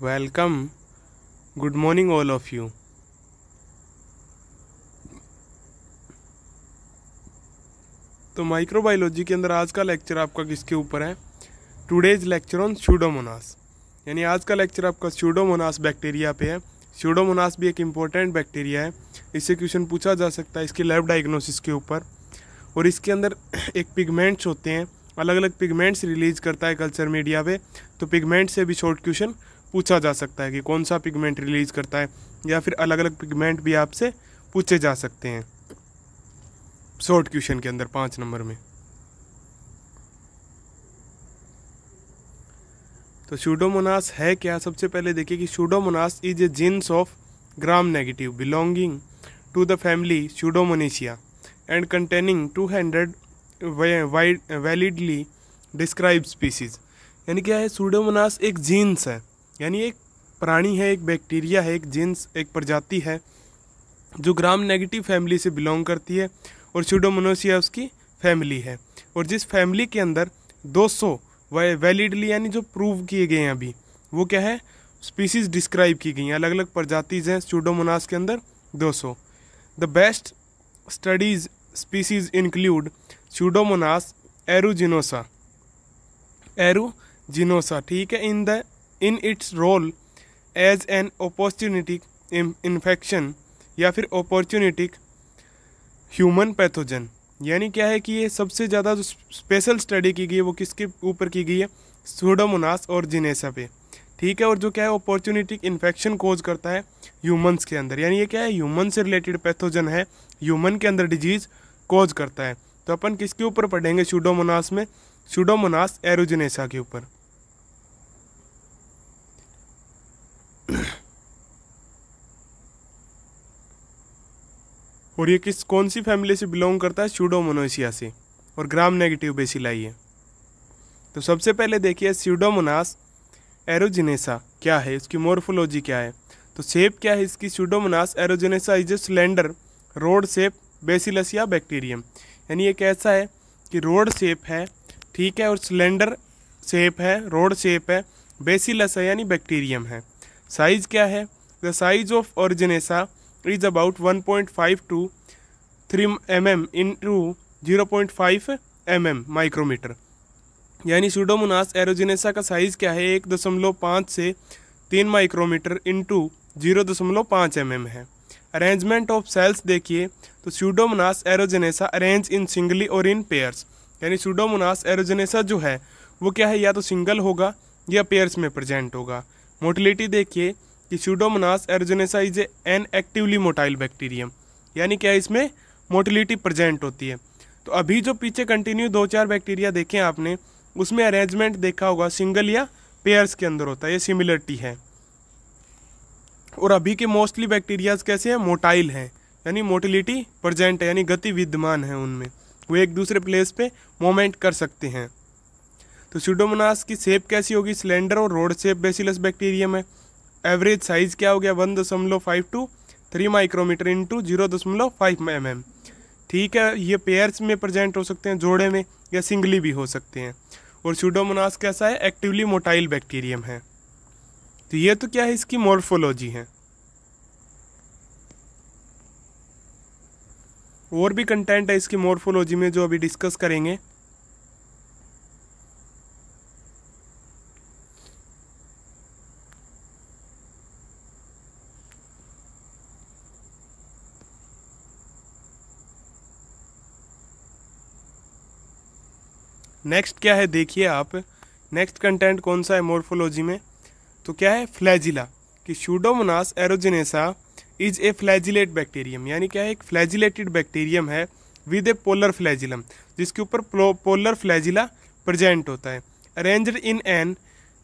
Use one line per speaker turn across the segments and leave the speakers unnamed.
Welcome. Good morning all of you. तो microbiology के अंदर आज का लेक्चर आपका किसके ऊपर है? Today's lecture on Pseudomonas. यानी आज का लेक्चर आपका स्यूडोमोनास बैक्टीरिया पे है। स्यूडोमोनास भी एक इम्पोर्टेंट बैक्टीरिया है, इससे क्वेश्चन पूछा जा सकता है इसकी लैब डायग्नोसिस के ऊपर। और इसके अंदर एक पिगमेंट्स होते हैं, अलग अलग पिगमेंट्स रिलीज करता है कल्चर मीडिया पे। तो पिगमेंट से भी शॉर्ट क्वेश्चन पूछा जा सकता है कि कौन सा पिगमेंट रिलीज करता है, या फिर अलग अलग पिगमेंट भी आपसे पूछे जा सकते हैं शॉर्ट क्वेश्चन के अंदर 5 नंबर में। तो स्यूडोमोनास है क्या? सबसे पहले देखिए कि Pseudomonas is a genus of gram negative belonging to the family Pseudomonadaceae and containing 200 validly describe species. यानी क्या है? स्यूडोमोनास एक जीन्स है, यानी एक प्राणी है, एक बैक्टीरिया है, एक जीन्स, एक प्रजाति है जो ग्राम नेगेटिव फैमिली से बिलोंग करती है, और स्यूडोमोनासिया उसकी फैमिली है। और जिस फैमिली के अंदर 200 वैलिडली यानी जो प्रूव किए गए हैं अभी, वो क्या है? स्पीसीज डिस्क्राइब की गई हैं, अलग अलग प्रजातिज हैं स्यूडोमोनास के अंदर 200। The best studies species include Pseudomonas aeruginosa, ठीक है, in its role as an opportunistic infection या फिर अपॉर्चुनिटिक ह्यूमन पैथोजन। यानी क्या है कि ये सबसे ज़्यादा जो स्पेशल स्टडी की गई है वो किसके ऊपर की गई है? स्यूडोमोनास और जिनेसा पे, ठीक है। और जो क्या है अपॉर्चुनिटिक इन्फेक्शन कोज करता है ह्यूमंस के अंदर, यानी ये क्या है? ह्यूमन से रिलेटेड पैथोजन है, ह्यूमन के अंदर डिजीज कोज करता है। तो अपन किसके ऊपर पढ़ेंगे स्यूडोमोनास में? स्यूडोमोनास एरोजिनेसा के ऊपर। और ये कौन सी फैमिली से बिलोंग करता है? स्यूडोमोनासिया से, और ग्राम नेगेटिव बेसिलाई है। तो सबसे पहले देखिए स्यूडोमोनास एरोजिनेसा क्या है, इसकी मॉर्फोलॉजी क्या है। तो शेप क्या है इसकी? Pseudomonas aeruginosa is a cylinder rod shape bacillus या बैक्टीरियम। यानी ये कैसा है कि रोड शेप है, ठीक है, और सिलेंडर शेप है, रोड शेप है, बेसिलस है यानी बैक्टीरियम है। साइज क्या है? The size of aeruginosa is about 1.5 to 3 mm into 0.5 mm micrometre. यानी स्यूडोमोनास एरोजिनेसा का साइज क्या है? 1.5 से 3 माइक्रोमीटर इंटू 0.5 mm है। अरेंजमेंट ऑफ सेल्स देखिए तो Pseudomonas aeruginosa arrange in singly और इन पेयर्स। यानी स्यूडोमोनास एरोजिनेसा जो है वो क्या है? या तो सिंगल होगा या पेयर्स में प्रेजेंट होगा। मोटिलिटी देखिए कि Pseudomonas aeruginosa is an actively motile bacterium. यानी क्या इसमें मोटिलिटी प्रेजेंट होती है। तो अभी जो पीछे कंटिन्यू 2-4 बैक्टीरिया देखे आपने, उसमें अरेंजमेंट देखा होगा सिंगल या पेयर्स के अंदर होता है, ये सिमिलरिटी है। और अभी के मोस्टली बैक्टीरियाज कैसे हैं? मोटाइल हैं, यानी मोटिलिटी प्रेजेंट है, यानी गति विद्यमान है उनमें, वो एक दूसरे प्लेस पे मोमेंट कर सकते हैं। तो स्यूडोमोनास की शेप कैसी होगी? सिलेंडर और रोड शेप बेसिलस बैक्टीरियम है। एवरेज साइज क्या हो गया? 1.5 to 3 माइक्रोमीटर इंटू 0.5 mm, ठीक है। ये पेयर्स में प्रेजेंट हो सकते हैं, जोड़े में, या सिंगली भी हो सकते हैं। और स्यूडोमोनास कैसा है? एक्टिवली मोटाइल बैक्टीरियम है। तो ये तो क्या है? इसकी मॉर्फोलॉजी है। और भी कंटेंट है इसकी मॉर्फोलॉजी में जो अभी डिस्कस करेंगे। नेक्स्ट क्या है देखिए आप, नेक्स्ट कंटेंट कौन सा है मॉर्फोलॉजी में? तो क्या है? फ्लैजिला, कि Pseudomonas aeruginosa is a flagellate bacterium. यानी क्या है? एक फ्लैजिलेटेड बैक्टीरियम है विद ए पोलर फ्लैजिलम, जिसके ऊपर पोलर फ्लैजिला प्रेजेंट होता है। Arranged in an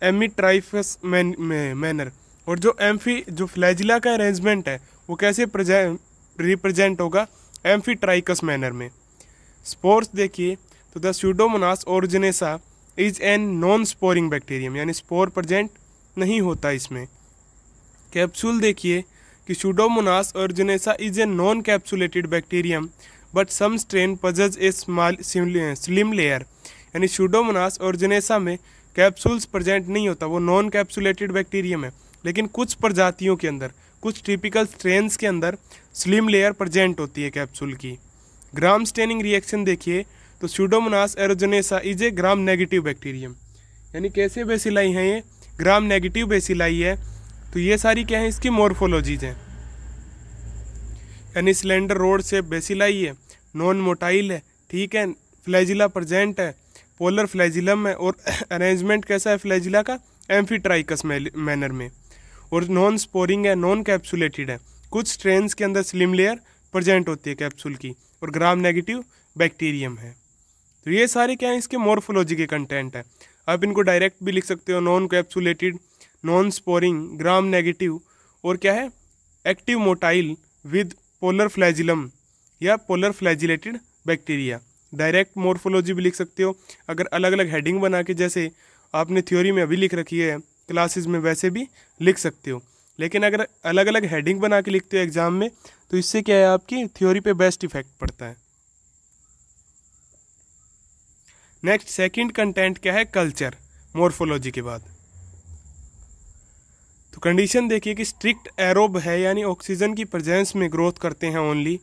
amphitrichous manner. और जो फ्लैजिला का अरेंजमेंट है वो कैसे रिप्रेजेंट होगा? एम्फीट्राइकस मैनर में। स्पोर्स देखिए तो the Pseudomonas aeruginosa is an non sporing bacterium, यानी स्पोर प्रेजेंट नहीं होता इसमें। कैप्सूल देखिए कि Pseudomonas aeruginosa is a non capsulated bacterium but some strain possess a slime layer. यानी स्यूडोमोनास ओरिजिनेसा में कैप्सूल्स प्रेजेंट नहीं होता, वो नॉन कैप्सुलेटेड बैक्टीरियम है, लेकिन कुछ प्रजातियों के अंदर, कुछ टिपिकल स्ट्रेन्स के अंदर स्लिम लेयर प्रेजेंट होती है कैप्सूल की। ग्राम स्टेनिंग रिएक्शन देखिए तो Pseudomonas aeruginosa is a Gram negative bacterium, यानी कैसे बेसिलाई हैं ये, ग्राम नेगेटिव बेसिलाई है। तो ये सारी क्या है, इसकी मॉर्फोलॉजीज हैं, यानी सिलेंडर रोड से बेसिलाई है, नॉन मोटाइल है, ठीक है, फ्लैजिला प्रेजेंट है, पोलर फ्लैजिलम है, और अरेंजमेंट कैसा है फ्लैजिला का, एम्फीट्राइकस मैनर में, और नॉन स्पोरिंग है, नॉन कैप्सुलेटेड है। कुछ स्ट्रेन्स के अंदर स्लिम लेयर प्रेजेंट होती है कैप्सूल की, और ग्राम नेगेटिव बैक्टीरियम है। तो ये सारे क्या है, इसके मॉर्फोलॉजी के कंटेंट है। आप इनको डायरेक्ट भी लिख सकते हो, non capsulated, non sporing, Gram negative, और क्या है, active motile with polar flagellum या polar flagellated bacteria. Direct morphology भी लिख सकते हो, अगर अलग अलग हेडिंग बना के जैसे आपने थ्योरी में अभी लिख रखी है क्लासेस में, वैसे भी लिख सकते हो। लेकिन अगर अलग अलग हेडिंग बना के लिखते हो एग्जाम में, तो इससे क्या है, आपकी थ्योरी पे बेस्ट इफेक्ट पड़ता है। नेक्स्ट सेकंड कंटेंट क्या है, कल्चर, मॉर्फोलॉजी के बाद। तो कंडीशन देखिए कि स्ट्रिक्ट एरोब है, यानी ऑक्सीजन की प्रेजेंस में ग्रोथ करते हैं ओनली।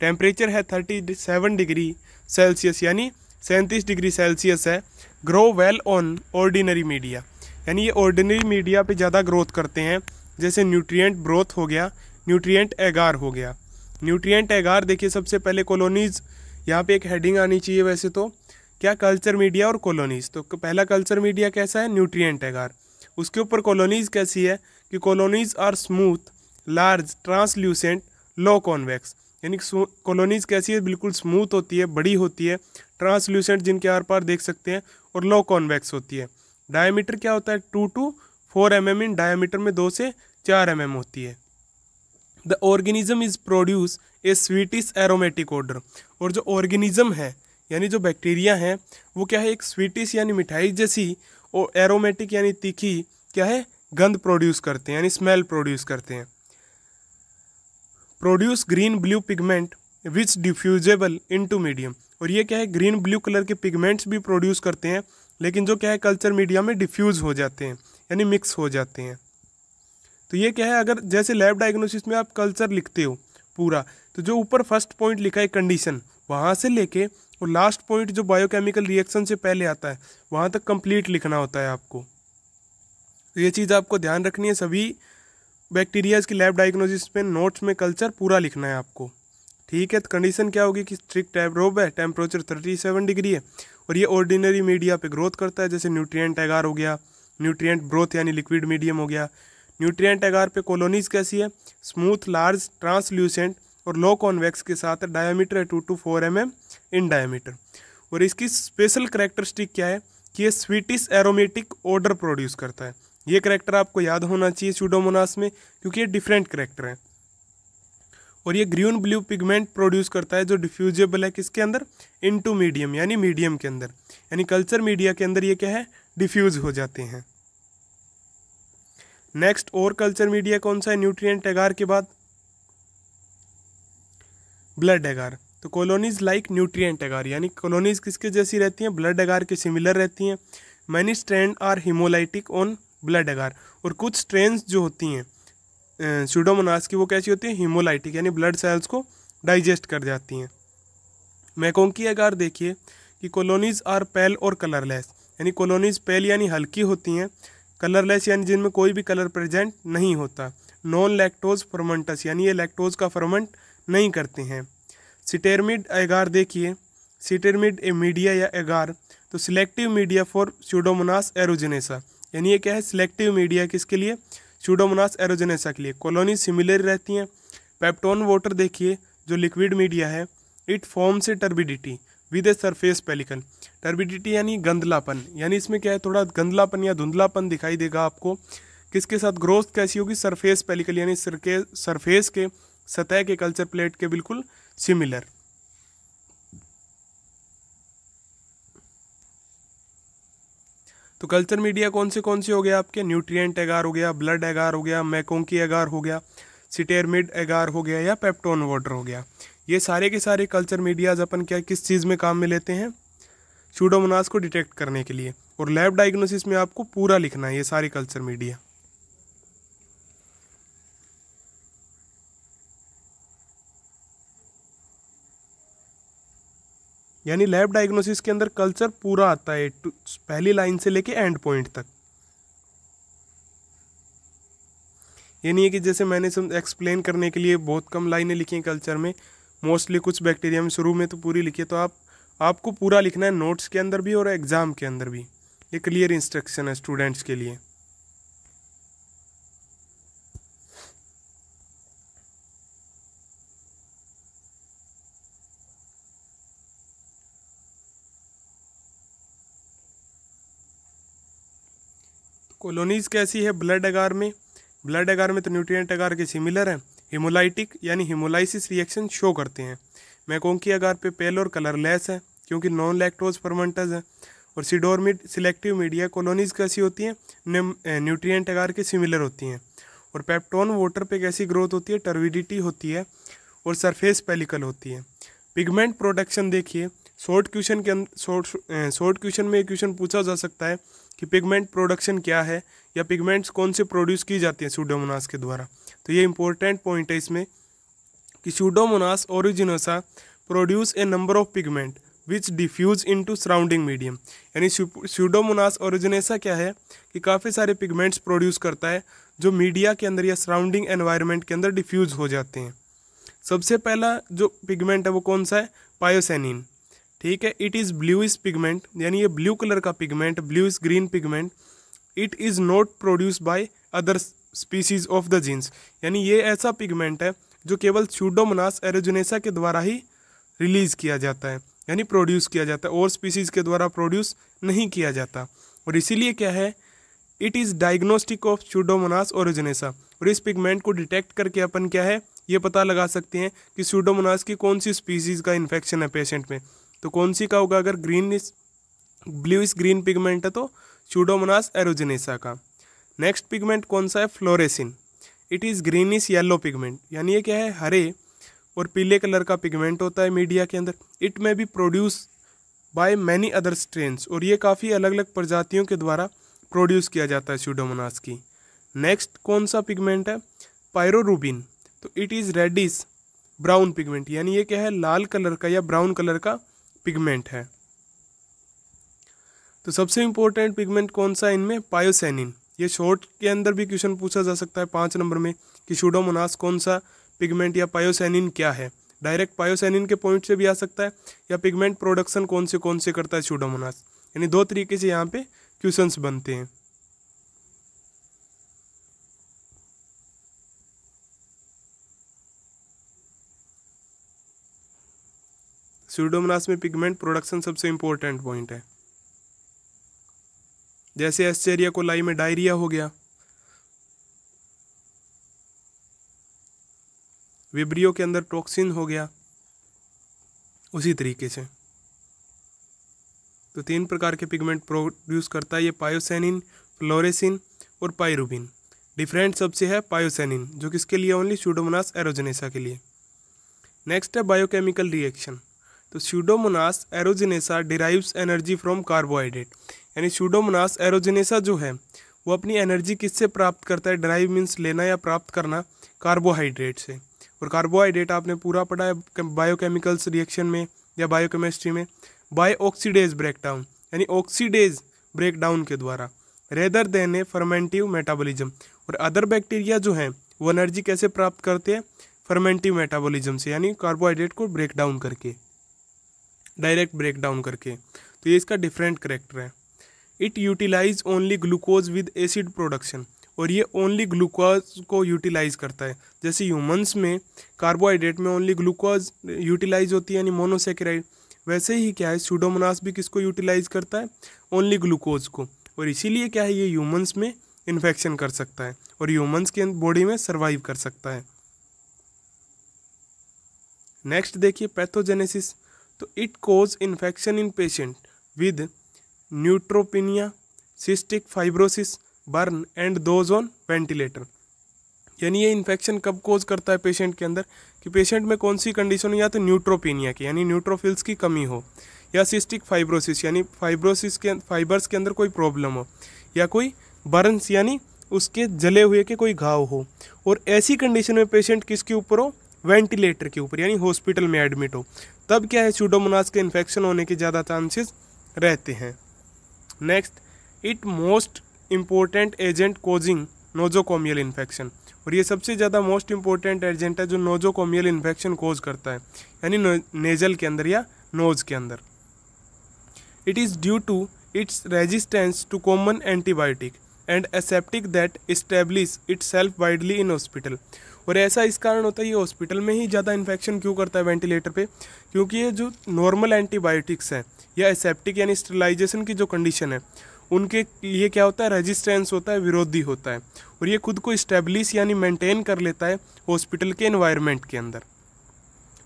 टेम्परेचर है 37 डिग्री सेल्सियस, यानी 37 डिग्री सेल्सियस है। Grow well on ordinary media, यानी ये ऑर्डिनरी मीडिया पे ज़्यादा ग्रोथ करते हैं, जैसे न्यूट्रिएंट ब्रोथ हो गया, न्यूट्रिएंट एगार हो गया। न्यूट्रिएंट एगार देखिए, सबसे पहले कॉलोनीज, यहाँ पे एक हेडिंग आनी चाहिए वैसे तो, क्या, कल्चर मीडिया और कॉलोनीज। तो पहला कल्चर मीडिया कैसा है, न्यूट्रिएंट एगार। उसके ऊपर कॉलोनीज कैसी है कि colonies are smooth, large, translucent, low convex, यानी कॉलोनीज कैसी है, बिल्कुल स्मूथ होती है, बड़ी होती है, ट्रांसल्यूसेंट जिनके आर पार देख सकते हैं, और लो कॉन्वेक्स होती है। डायमीटर क्या होता है, 2 to 4 mm इन डायमीटर में 2 से 4 mm होती है। The organism is produce a sweetish aromatic order, और जो ऑर्गेनिज्म है यानी जो बैक्टीरिया है वो क्या है, एक स्वीटिश यानी मिठाई जैसी, और एरोमेटिक यानी तीखी क्या है, गंध प्रोड्यूस करते हैं, यानी स्मेल प्रोड्यूस करते हैं। Produce green blue pigment which diffusible into medium, और ये क्या है, ग्रीन ब्लू कलर के पिगमेंट्स भी प्रोड्यूस करते हैं, लेकिन जो क्या है, कल्चर मीडिया में डिफ्यूज हो जाते हैं, यानी मिक्स हो जाते हैं। तो ये क्या है, अगर जैसे लैब डायग्नोसिस में आप कल्चर लिखते हो पूरा, तो जो ऊपर फर्स्ट पॉइंट लिखा है कंडीशन, वहाँ से लेके और लास्ट पॉइंट जो बायोकेमिकल रिएक्शन से पहले आता है, वहाँ तक कंप्लीट लिखना होता है आपको। तो ये चीज़ आपको ध्यान रखनी है, सभी बैक्टीरियाज की लैब डायग्नोसिस में नोट्स में कल्चर पूरा लिखना है आपको, ठीक है। तो कंडीशन क्या होगी कि स्ट्रिक्ट एरोब है, टेम्परेचर 37 डिग्री है, और ये ऑर्डिनरी मीडिया पे ग्रोथ करता है, जैसे न्यूट्रिएंट एगार हो गया, न्यूट्रिएंट ब्रोथ यानी लिक्विड मीडियम हो गया। न्यूट्रिएंट एगार पे कॉलोनीज कैसी है, स्मूथ, लार्ज, ट्रांसल्यूसेंट और लो कॉन्वेक्स के साथ डायमीटर है 2 to 4 mm इन डायमीटर। और इसकी स्पेशल करेक्टरिस्टिक क्या है कि ये स्वीटिश एरोमेटिक ऑर्डर प्रोड्यूस करता है। ये करेक्टर आपको याद होना चाहिए स्यूडोमोनास में, क्योंकि ये डिफरेंट करेक्टर है। और ये ग्रीन ब्लू पिगमेंट प्रोड्यूस करता है जो डिफ्यूजेबल है किसके अंदर, इनटू मीडियम, यानी मीडियम के अंदर, यानी कल्चर मीडिया के अंदर ये क्या है, डिफ्यूज हो जाते हैं। नेक्स्ट और कल्चर मीडिया कौन सा है न्यूट्रिएंट एगार के बाद, ब्लड एगार। तो कॉलोनीज लाइक न्यूट्रिएंट एगार, यानी कॉलोनीज किसके जैसी रहती हैं, ब्लड एगार के सिमिलर रहती हैं। Many strain are haemolytic on blood agar, और कुछ स्ट्रेन्स जो होती हैं स्यूडोमोनास की वो कैसी होती है, हिमोलाइटिक, यानी ब्लड सेल्स को डाइजेस्ट कर जाती हैं। मैकोंकी एगार देखिए कि कॉलोनीज आर पेल और कलरलेस, यानी कॉलोनीज पेल यानी हल्की होती हैं, कलरलेस यानी जिनमें कोई भी कलर प्रेजेंट नहीं होता। नॉन लैक्टोज फर्मेंटस, यानी ये लैक्टोज का फर्मेंट नहीं करते हैं। सिटेरमिड एगार देखिए, सिटेरमिड ए मीडिया या एगार, तो सिलेक्टिव मीडिया फॉर स्यूडोमोनास एरोजेनेसा, यानी ये क्या है, सिलेक्टिव मीडिया किसके लिए, स्यूडोमोनास एरोजेनेसा के लिए। कॉलोनी सिमिलर रहती हैं। पेप्टोन वाटर देखिए जो लिक्विड मीडिया है, it forms a turbidity with a surface pellicle. Turbidity यानी गंदलापन, यानी इसमें क्या है, थोड़ा गंदलापन या धुंधलापन दिखाई देगा आपको। किसके साथ, ग्रोथ कैसी होगी, सरफेस पेलिकल, यानी सरफेस के सतह के कल्चर प्लेट के बिल्कुल सिमिलर। तो कल्चर मीडिया कौन से हो गया आपके, न्यूट्रिएंट एगार हो गया, ब्लड एगार हो गया, मैकोंकी एगार हो गया, सिटेरमिड एगार हो गया, या पेप्टोन वाटर हो गया। ये सारे के सारे कल्चर मीडियाज अपन क्या किस चीज़ में काम में लेते हैं, स्यूडोमोनास को डिटेक्ट करने के लिए। और लैब डायग्नोसिस में आपको पूरा लिखना है ये सारे कल्चर मीडिया। यानी लैब डायग्नोसिस के अंदर कल्चर पूरा आता है पहली लाइन से लेके एंड पॉइंट तक। ये नहीं है कि जैसे मैंने एक्सप्लेन करने के लिए बहुत कम लाइनें लिखी हैं कल्चर में, मोस्टली कुछ बैक्टीरिया में शुरू में तो पूरी लिखी है, तो आपको पूरा लिखना है नोट्स के अंदर भी और एग्जाम के अंदर भी। ये क्लियर इंस्ट्रक्शन है स्टूडेंट्स के लिए। कॉलोनीज कैसी है ब्लड अगार में? ब्लड अगार में तो न्यूट्रिएंट अगार के सिमिलर है। हिमोलाइटिक यानी हिमोलाइसिस रिएक्शन शो करते हैं। मैकोंकी अगार पे पेल और कलरलेस है क्योंकि नॉन लैक्टोज फर्मेंटर्स है। और सिडोर्मिड सिलेक्टिव मीडिया कॉलोनीज कैसी होती हैं? न्यूट्रिएंट अगार के सिमिलर होती हैं। और पेप्टोन वाटर पे कैसी ग्रोथ होती है? टर्विडिटी होती है और सरफेस पेलिकल होती है। पिगमेंट प्रोडक्शन देखिए, शॉर्ट क्वेश्चन में क्वेश्चन पूछा जा सकता है कि पिगमेंट प्रोडक्शन क्या है या पिगमेंट्स कौन से प्रोड्यूस की जाती हैं स्यूडोमोनास के द्वारा। तो ये इंपॉर्टेंट पॉइंट है इसमें कि Pseudomonas aeruginosa produce a number of pigment which diffuse into surrounding medium. यानी स्यूडोमोनास ओरिजिनेसा क्या है कि काफ़ी सारे पिगमेंट्स प्रोड्यूस करता है जो मीडिया के अंदर या सराउंडिंग एनवायरनमेंट के अंदर डिफ्यूज हो जाते हैं। सबसे पहला जो पिगमेंट है वो कौन सा है? पायोसेनिन। ठीक है, इट इज़ ब्लूइश पिगमेंट, यानी ये ब्लू कलर का pigment, bluish green pigment. It is not produce by other species of the genus, यानी ये ऐसा पिगमेंट है जो केवल स्यूडोमोनास एरोजिनेसा के द्वारा ही रिलीज किया जाता है, यानी प्रोड्यूस किया जाता है, और स्पीसीज के द्वारा प्रोड्यूस नहीं किया जाता। और इसीलिए क्या है, it is diagnostic of Pseudomonas aeruginosa. और इस पिगमेंट को डिटेक्ट करके अपन क्या है ये पता लगा सकते हैं कि स्यूडोमोनास की कौन सी स्पीसीज का इन्फेक्शन है पेशेंट में। तो कौन सी का होगा? अगर ब्लूइश ग्रीन पिगमेंट है तो स्यूडोमोनास एरोजिनेसा का। नेक्स्ट पिगमेंट कौन सा है? Fluorescein. It is greenish yellow pigment, यानी ये क्या है? हरे और पीले कलर का पिगमेंट होता है मीडिया के अंदर। इट में B produce by many other strains, और ये काफ़ी अलग अलग प्रजातियों के द्वारा प्रोड्यूस किया जाता है स्यूडोमोनास की। नेक्स्ट कौन सा पिगमेंट है? पायरोरूबिन। तो it is reddish brown pigment, यानी ये क्या है? लाल कलर का या ब्राउन कलर का पिगमेंट है। तो सबसे इंपॉर्टेंट पिगमेंट कौन सा इनमें? पायोसेनिन। ये शॉर्ट के अंदर भी क्वेश्चन पूछा जा सकता है 5 नंबर में कि स्यूडोमोनास कौन सा पिगमेंट या पायोसेनिन क्या है। डायरेक्ट पायोसेनिन के पॉइंट से भी आ सकता है, या पिगमेंट प्रोडक्शन कौन से करता है स्यूडोमोनास। यानी दो तरीके से यहाँ पे क्वेश्चंस बनते हैं। स्यूडोमोनास में पिगमेंट प्रोडक्शन सबसे इंपॉर्टेंट पॉइंट है। जैसे एस्चेरिया कोलाई में डायरिया हो गया, विब्रियो के अंदर टॉक्सिन हो गया, उसी तरीके से। तो 3 प्रकार के पिगमेंट प्रोड्यूस करता है ये, पायोसेनिन, फ्लोरेसिन और पायरूबिन। डिफरेंट सबसे है पायोसेनिन, जो किसके लिए? ओनली स्यूडोमोनास एरोजिनेसा के लिए। नेक्स्ट है बायोकेमिकल रिएक्शन। तो Pseudomonas aeruginosa derives energy from carbohydrate, यानी स्यूडोमोनास एरोजिनेसा जो है वो अपनी एनर्जी किससे प्राप्त करता है? ड्राइव मीन्स लेना या प्राप्त करना, कार्बोहाइड्रेट से। और कार्बोहाइड्रेट आपने पूरा पढ़ा है बायोकेमिकल्स रिएक्शन में या बायोकेमिस्ट्री में, बाय ऑक्सीडेज ब्रेकडाउन, यानी ऑक्सीडेज ब्रेकडाउन के द्वारा, रेदर देन ए फर्मेंटिव मेटाबॉलिज्म। और अदर बैक्टीरिया जो हैं वो एनर्जी कैसे प्राप्त करते हैं? फर्मेंटिव मेटाबॉलिज्म से, यानी कार्बोहाइड्रेट को ब्रेक डाउन करके, डायरेक्ट ब्रेक डाउन करके। तो ये इसका डिफरेंट करेक्टर है। It utilize only glucose with acid production, और ये ओनली ग्लूकोज को यूटिलाइज करता है। जैसे ह्यूमंस में कार्बोहाइड्रेट में ओनली ग्लूकोज यूटिलाइज होती है, यानी मोनोसेकेराइड, वैसे ही क्या है स्यूडोमोनास भी किसको यूटिलाइज करता है? ओनली ग्लूकोज को। और इसीलिए क्या है ये ह्यूमंस में इन्फेक्शन कर सकता है और ह्यूमंस के बॉडी में सर्वाइव कर सकता है। नेक्स्ट देखिए पैथोजेनेसिस। तो it cause infection in patient with neutropenia, cystic fibrosis, burn and those on ventilator. यानी ये इन्फेक्शन कब कोज करता है पेशेंट के अंदर कि पेशेंट में कौन सी कंडीशन हो, या तो न्यूट्रोपिनिया की यानी न्यूट्रोफिल्स की कमी हो, या सिस्टिक फाइब्रोसिस यानी फाइब्रोसिस के फाइबर्स के अंदर कोई प्रॉब्लम हो, या कोई बर्न्स यानी उसके जले हुए के कोई घाव हो। और ऐसी कंडीशन में पेशेंट किसके ऊपर हो? वेंटिलेटर के ऊपर यानी हॉस्पिटल में एडमिट हो, तब क्या है स्यूडोमोनास के इन्फेक्शन होने के ज़्यादा चांसेस रहते हैं। Next, it most important agent causing nosocomial infection, और ये सबसे ज़्यादा मोस्ट इम्पोर्टेंट एजेंट है जो नोजोकोमियल इन्फेक्शन कोज करता है यानी नेजल के अंदर या नोज के अंदर। It is due to its resistance to common antibiotic and aseptic that establish itself widely in hospital, और ऐसा इस कारण होता है ये हॉस्पिटल में ही ज़्यादा इन्फेक्शन क्यों करता है वेंटिलेटर पे, क्योंकि ये जो नॉर्मल एंटीबायोटिक्स हैं या एसेप्टिक यानी स्टरलाइजेशन की जो कंडीशन है उनके लिए क्या होता है, रेजिस्टेंस होता है, विरोधी होता है, और ये खुद को इस्टेब्लिश यानी मेंटेन कर लेता है हॉस्पिटल के एनवायरनमेंट के अंदर।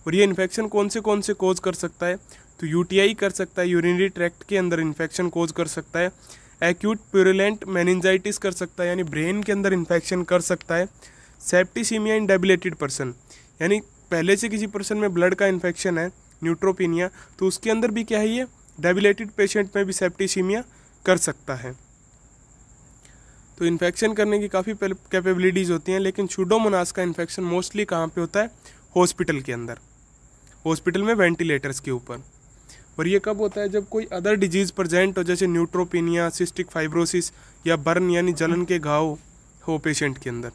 और ये इन्फेक्शन कौन से कोज कर सकता है, तो यूटीआई कर सकता है, यूरिनरी ट्रैक्ट के अंदर इन्फेक्शन कोज कर सकता है, एक्यूट प्यूरुलेंट मेनिंजाइटिस कर सकता है यानी ब्रेन के अंदर इन्फेक्शन कर सकता है, सेप्टिसीमिया इन डेबिलेटेड पर्सन यानी पहले से किसी पर्सन में ब्लड का इन्फेक्शन है, न्यूट्रोपिनिया, तो उसके अंदर भी क्या है ये डेबिलेटेड पेशेंट में भी सेप्टिसीमिया कर सकता है। तो इन्फेक्शन करने की काफ़ी कैपेबिलिटीज़ होती हैं, लेकिन स्यूडोमोनास का इन्फेक्शन मोस्टली कहाँ पे होता है, हॉस्पिटल के अंदर, हॉस्पिटल में वेंटिलेटर्स के ऊपर। और ये कब होता है, जब कोई अदर डिजीज़ प्रेजेंट हो, जैसे न्यूट्रोपिनिया, सिस्टिक फाइब्रोसिस या बर्न यानी जलन के घाव हो पेशेंट के अंदर,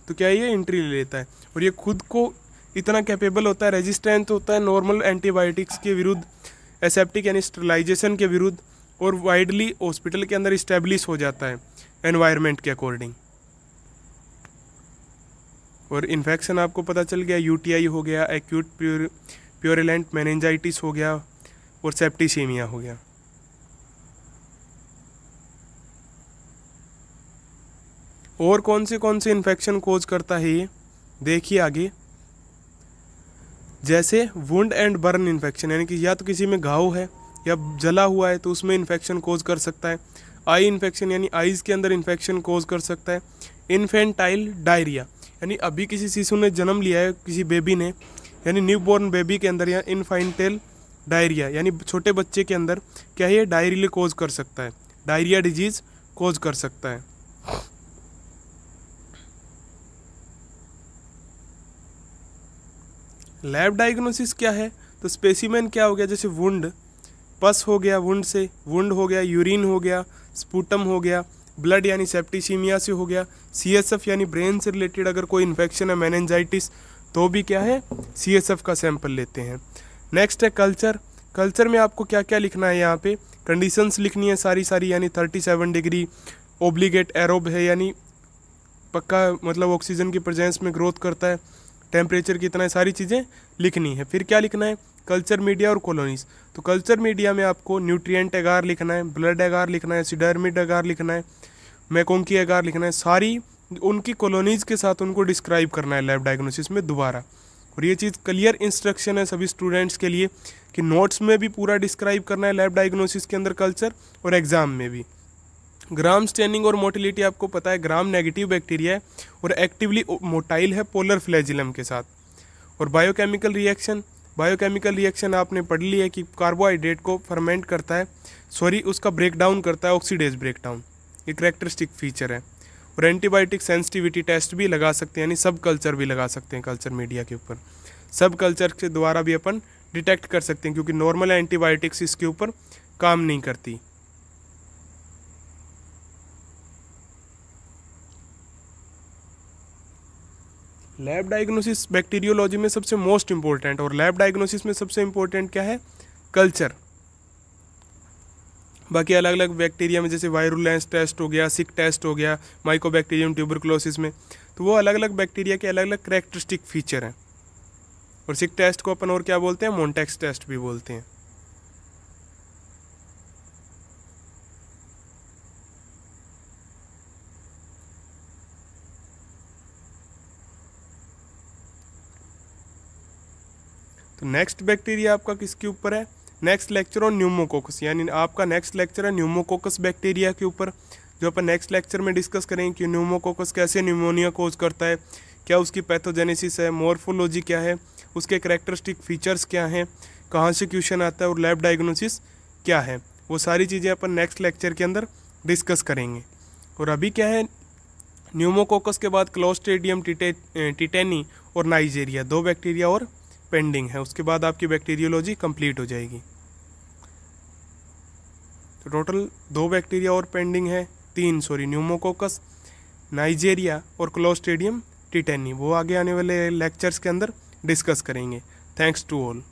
तो क्या ये एंट्री ले लेता है। और ये खुद को इतना कैपेबल होता है, रेजिस्टेंट होता है नॉर्मल एंटीबायोटिक्स के विरुद्ध, एसेप्टिक यानी स्टरलाइजेशन के विरुद्ध, और वाइडली हॉस्पिटल के अंदर इस्टेब्लिश हो जाता है एनवायरनमेंट के अकॉर्डिंग। और इन्फेक्शन आपको पता चल गया, यूटीआई हो गया, एक्यूट प्यूरुलेंट मेनिंजाइटिस हो गया और सेप्टिसीमिया हो गया। और कौन से इन्फेक्शन कोज करता है ये देखिए आगे, जैसे वुंड एंड बर्न इन्फेक्शन यानी कि या तो किसी में घाव है या जला हुआ है तो उसमें इन्फेक्शन कोज कर सकता है, आई इन्फेक्शन यानी आईज के अंदर इन्फेक्शन कोज कर सकता है, इन्फेंटाइल डायरिया यानी अभी किसी शिशु ने जन्म लिया है, किसी बेबी ने यानी न्यूबॉर्न बेबी के अंदर, या इन्फेंटाइल डायरिया यानी छोटे बच्चे के अंदर क्या है, ये डायरिया कोज कर सकता है, डायरिया डिजीज कोज कर सकता है। लैब डायग्नोसिस क्या है, तो स्पेसिमेन क्या हो गया, जैसे वुंड, पस हो गया, वुंड से वुंड हो गया, यूरिन हो गया, स्पूटम हो गया, ब्लड यानी सेप्टिसीमिया से हो गया, सीएसएफ यानी ब्रेन से रिलेटेड अगर कोई इन्फेक्शन है, मेनिंजाइटिस, तो भी क्या है सीएसएफ का सैंपल लेते हैं। नेक्स्ट है कल्चर। कल्चर में आपको क्या क्या लिखना है, यहाँ पे कंडीशंस लिखनी है सारी यानी 37 डिग्री, ओब्लिगेट एरोब है यानी पक्का मतलब ऑक्सीजन की प्रेजेंस में ग्रोथ करता है, टेम्परेचर कितना है, सारी चीज़ें लिखनी है। फिर क्या लिखना है, कल्चर मीडिया और कॉलोनीज। तो कल्चर मीडिया में आपको न्यूट्रिएंट एगार लिखना है, ब्लड एगार लिखना है, सिडर्मिड एगार लिखना है, मैकोंकी एगार लिखना है, सारी उनकी कॉलोनीज के साथ उनको डिस्क्राइब करना है लैब डायग्नोसिस में दोबारा। और ये चीज़ क्लियर इंस्ट्रक्शन है सभी स्टूडेंट्स के लिए कि नोट्स में भी पूरा डिस्क्राइब करना है लैब डायग्नोसिस के अंदर कल्चर, और एग्जाम में भी। ग्राम स्टेनिंग और मोटिलिटी आपको पता है, ग्राम नेगेटिव बैक्टीरिया है और एक्टिवली मोटाइल है पोलर फ्लैजिलम के साथ। और बायोकेमिकल रिएक्शन आपने पढ़ ली है कि कार्बोहाइड्रेट को फर्मेंट करता है, उसका ब्रेकडाउन करता है, ऑक्सीडेज ब्रेकडाउन, ये करेक्टरिस्टिक फीचर है। और एंटीबायोटिक सेंसिटिविटी टेस्ट भी लगा सकते हैं, यानी सब कल्चर भी लगा सकते हैं कल्चर मीडिया के ऊपर, सब कल्चर के द्वारा भी अपन डिटेक्ट कर सकते हैं, क्योंकि नॉर्मल एंटीबायोटिक्स इसके ऊपर काम नहीं करती। लैब डायग्नोसिस बैक्टीरियोलॉजी में सबसे मोस्ट इंपॉर्टेंट, और लैब डायग्नोसिस में सबसे इंपॉर्टेंट क्या है, कल्चर। बाकी अलग अलग बैक्टीरिया में जैसे वायरुलेंस टेस्ट हो गया, सिक टेस्ट हो गया, माइकोबैक्टीरियम ट्यूबरकुलोसिस में, तो वो अलग अलग बैक्टीरिया के अलग अलग करेक्टरिस्टिक फीचर हैं। और सिक टेस्ट को अपन और क्या बोलते हैं, मोन्टेक्स टेस्ट भी बोलते हैं। तो नेक्स्ट बैक्टीरिया आपका किसके ऊपर है, नेक्स्ट लेक्चर ऑन न्यूमोकोकस, यानी आपका नेक्स्ट लेक्चर है न्यूमोकोकस बैक्टीरिया के ऊपर, जो अपन नेक्स्ट लेक्चर में डिस्कस करेंगे कि न्यूमोकोकस कैसे न्यूमोनिया कोज करता है, क्या उसकी पैथोजेनेसिस है, मॉर्फोलॉजी क्या है, उसके कैरेक्टरिस्टिक फीचर्स क्या हैं, कहाँ से क्वेश्चन आता है, और लैब डायग्नोसिस क्या है, वो सारी चीज़ें अपन नेक्स्ट लेक्चर के अंदर डिस्कस करेंगे। और अभी क्या है, न्यूमोकोकस के बाद क्लोस्ट्रीडियम टिटेनी और नाइजीरिया, 2 बैक्टीरिया और पेंडिंग है। उसके बाद आपकी बैक्टीरियोलॉजी कंप्लीट हो जाएगी। तो टोटल 2 बैक्टीरिया और पेंडिंग है, 3 न्यूमोकोकस, नाइजीरिया और क्लोस्ट्रीडियम टिटेनी। वो आगे आने वाले लेक्चर्स के अंदर डिस्कस करेंगे। Thanks to all.